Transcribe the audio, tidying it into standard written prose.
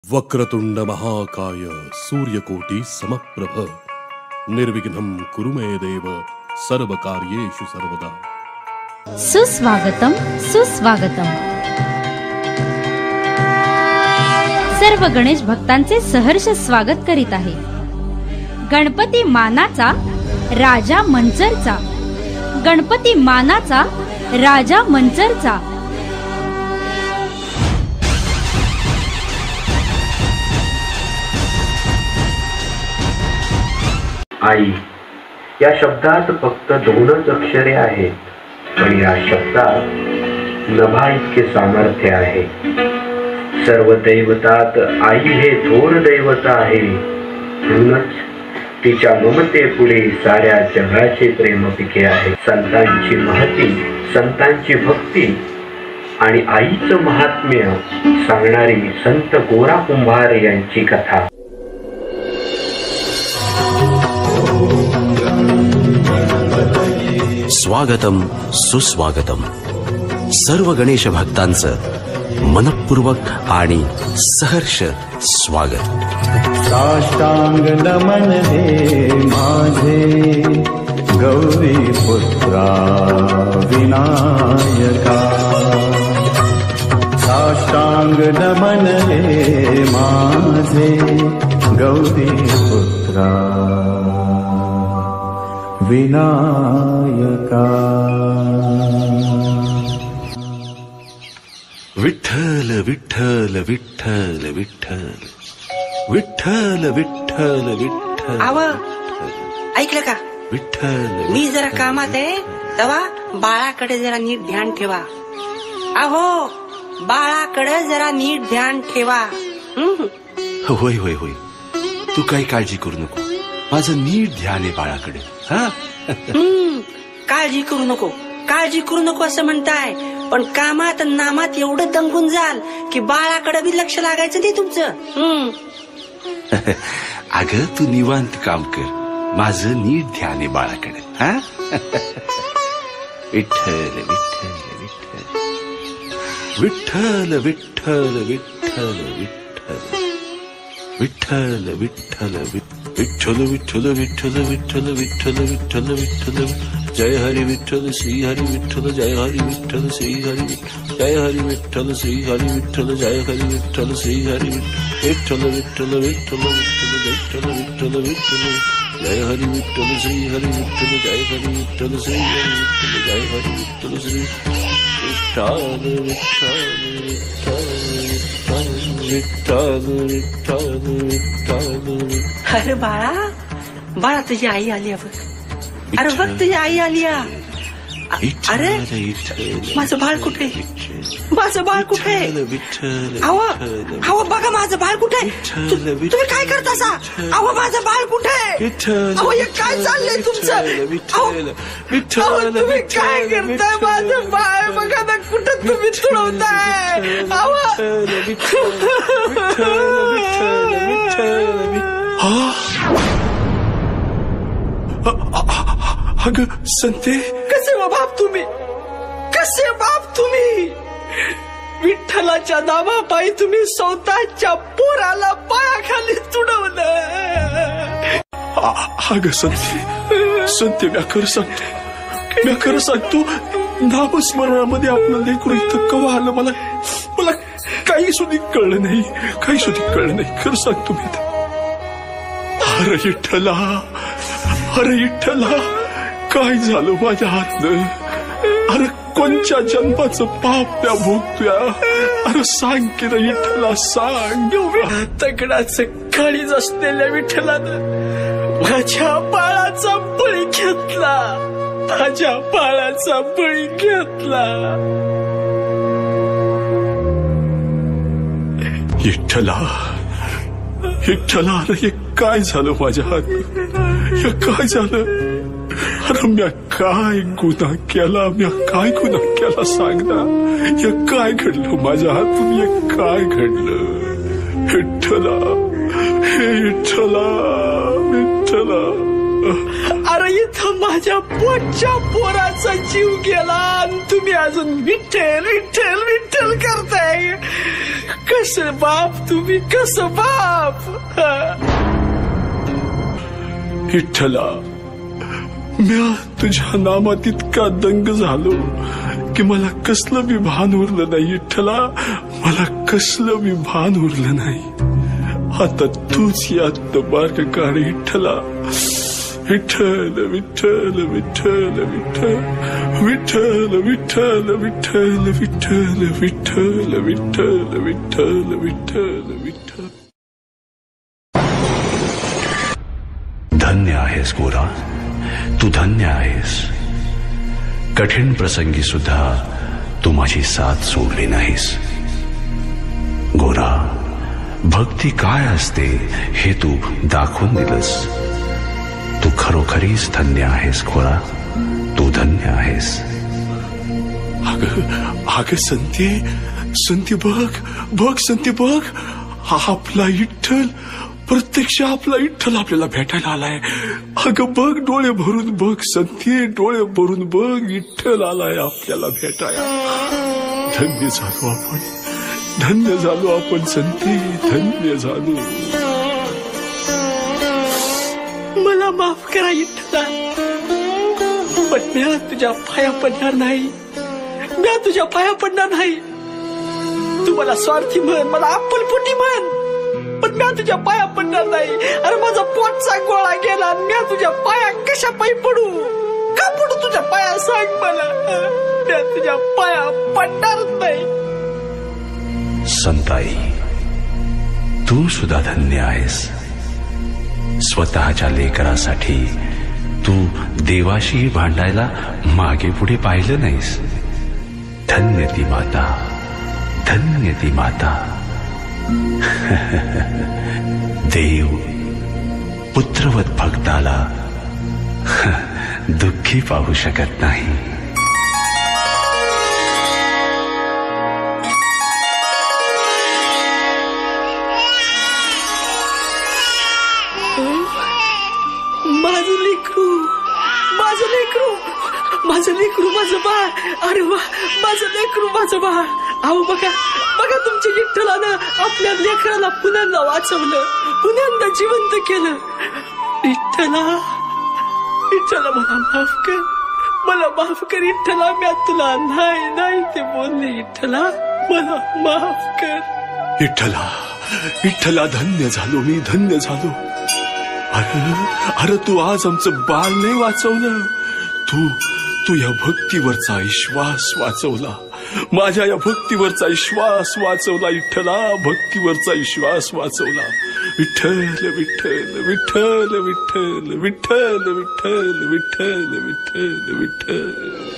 वक्रतुंड महाकाय सूर्यकोटी समप्रभ निर्विघ्नं कुरु मे देव सर्व कार्येषु सर्वदा। सुस्वागतम सुस्वागतम। सर्व गणेश भक्तांचे सहर्ष स्वागत करीत आहे गणपती मानाचा राजा मंचरचा, गणपती मानाचा राजा मंचरचा। आई या शब्दात फक्त दोनच अक्षरे आहेत, पण या शब्दात नभा इतके सामर्थ्य आहे। सर्व दैवतात आई हे थोर दैवत आहे, म्हणूनच तिच्या ममते पुढे साऱ्या जगाचे प्रेम पिके आहे। संतांची महती, संतांची भक्ती आणि आईचं महात्म्य सांगणारी संत गोरा कुंभार यांची कथा। स्वागतम सुस्वागतम। सर्व गणेश भक्तांचं मनपूर्वक आणि सहर्ष स्वागत। साष्टांग नमन हे माझे गौरी पुत्रा विनायका, साष्टांग नमन हे माझे गौरी पुत्रा विनायका। विठ्ठल विठ्ठल विठ्ठल विठ्ठल विठ्ठल विठ्ठल विठ्ठल। आव ऐकलं का? विठ्ठल मी जरा कामात आहे, तेव्हा बाळाकडे जरा नीट ध्यान ठेवा। अहो बाळाकडे जरा नीट ध्यान ठेवा। होय होय होय, तू काही काळजी करू नको, माझं नीट ध्यान आहे बाळाकडे। हा काळजी करू नको, काळजी करू नको असं म्हणताय, पण कामात नामात एवढं दंगून जाल की बाळाकडे बी लक्ष लागायचं नाही तुमचं। अगं तू निवांत काम कर, माझं नीट ध्यान आहे बाळाकडे। हा विठ्ठल विठ्ठल विठ्ठल विठ्ठल विठ्ठल विठ्ठल विठ्ठल विठ्ठल विठ्ठल विठ्ठल विठ्ठल विठ्ठल विठ्ठल विठ्ठल विठ्ठल। जय हरी विठ्ठल श्री हरी विठ्ठल, जय हरी विठ्ठल श्री हरी, जय हरी विठ्ठल श्री हरी विठ्ठल, जय हरी विठ्ठल श्री हरी विठ्ठल विठ्ठल विठ्ठल विठ्ठल विठ्ठल विठ्ठल। जय हरी विठ्ठल श्री हरी विठ्ठल, जय हरी विठ्ठल श्री हरी विठ्ठल, जय हरी विठ्ठल श्री विठ्ठल विठ्ठल विठ्ठल विठ्ठल। अरे बाळा, बाळा तुझी आई आली बघ। अरे बघ तुझी आई आली। अरे माझं बाळ कुठे, माझं बाळ कुठे? अहो बघा माझं बाळ कुठे? तुम्ही काय करता सा? अहो माझं बाळ कुठे? अहो हे काय चाललंय तुमचं? अहो तुम्ही काय करताय? माझं बाळ बघा ना कुठं तुम्ही तुडवताय। अगं संते, कसे बाप तुम्ही, कसे बाप तुम्ही? विठ्ठलाच्या नावापायी तुम्ही स्वतःच्या पोराला पायाखाली तुडवलं। अगं संते, संते मी खरं सांगतो, नामस्मरणामध्ये आपलं लेकरू इथं कवा आलं मला काही सुधी कळलं नाही, काही सुधी कळलं नाही। खरं सांगतो मी, अरे विठ्ठला, अरे विठ्ठला, काय झालं माझ्या हातनं? अरे कोणच्या जन्माचं पाप त्या भोगतोया? अरे सांग की रे विठ्ठला, सांग। तगडाचं काळीज असलेल्या विठ्ठलानं माझ्या बाळाचा बळी घेतला, माझ्या बाळाचा बळी घेतला। विठ्ठला, विठ्ठला, अरे हे काय झालं माझ्या हातनं? हे काय झालं? अरे म्या काय गुन्हा केला, म्या काय गुन्हा केला सांग ना? हे काय घडलं माझ्या हातून? हे काय घडलं? विठ्ठला, हे विठ्ठला, विठ्ठला। अरे इथं माझ्या पोटच्या पोराचा जीव गेला आणि तुम्ही अजून विठ्ठल विठ्ठल विठ्ठल करताय. कसं बाप तुम्ही, कसं बाप. विठ्ठला, म्या तुझ्या नामात इतका दंग झालो की मला कसलं बी भान उरलं नाही. विठ्ठला, मला कसलं बी भान उरलं नाही. आता तूच यात मार्ग काढ. विठ्ठला, विठ्ठल विठ्ठल विठ्ठल विठ्ठल विठ्ठल विठ्ठल विठ्ठल विठ्ठल विठ्ठल विठ्ठल विठ्ठल विठ्ठल विठ्ठल. धन्य आहेस गोरा, तू धन्य आहेस. कठीण प्रसंगी सुद्धा तू माझी साथ सोडली नाहीस. गोरा, भक्ती काय असते हे तू दाखवून दिलंस. तू खरोखरीच धन्य आहेस गोरा, तू धन्य आहेस. अगं संते बघ बघ संते बघ, हा आपला विठ्ठल, प्रत्यक्ष आपला विठ्ठल आपल्याला भेटायला आलाय. अगं बघ, डोळे भरून बघ संते, डोळे भरून बघ, विठ्ठल आलाय आपल्याला भेटायला. धन्य झालो आपण, धन्य झालो आपण संते, धन्य झालो. मला माफ करा विठ्ठला, पण मी तुझ्या पाया पडणार नाही. मी तुझ्या पाया पडणार नाही. तू मला स्वार्थी म्हण, मला अप्पलपोटी म्हण, पण मी तुझ्या पाया पडणार नाही. अरे माझा पोटचा गोळा गेला, मी तुझ्या पाया कशा पायी पडू, का पडू तुझ्या पाया, सांग मला. मी तुझ्या पाया पडणार नाही. संताई, तू सुद्धा धन्य आहेस. स्वतःच्या लेकरासाठी तू देवाशी भांडायला मागे पुढे पाहिलं नाहीस. धन्य ती माता, धन्य ती माता. देव पुत्रवत भक्ताला दुःखी पाहू शकत नाही. माझं लेकरू, माझं बाळ. अरे वा, माझं लेकरू, माझं बाळ. अहो बघा बघा, तुमच्या विठ्ठलानं आपल्या लेकराला पुन्हा वाचवलं, पुन्हा जिवंत केलं. विठ्ठला, विठ्ठला मला माफ कर, मला माफ कर विठ्ठला. मी तुला नाही ते बोलले. विठ्ठला, मला माफ कर. विठ्ठला, विठ्ठला, धन्य झालो मी, धन्य झालो. अरे तू आज आमचं बाळ नाही वाचवलं, तू या भक्तीवरचा विश्वास वाचवला. माझ्या या भक्तीवरचा विश्वास वाचवला विठ्ठला, भक्तीवरचा विश्वास वाचवला. विठ्ठल विठ्ठल विठ्ठल विठ्ठल विठ्ठल विठ्ठल विठ्ठल विठ्ठल विठ्ठल.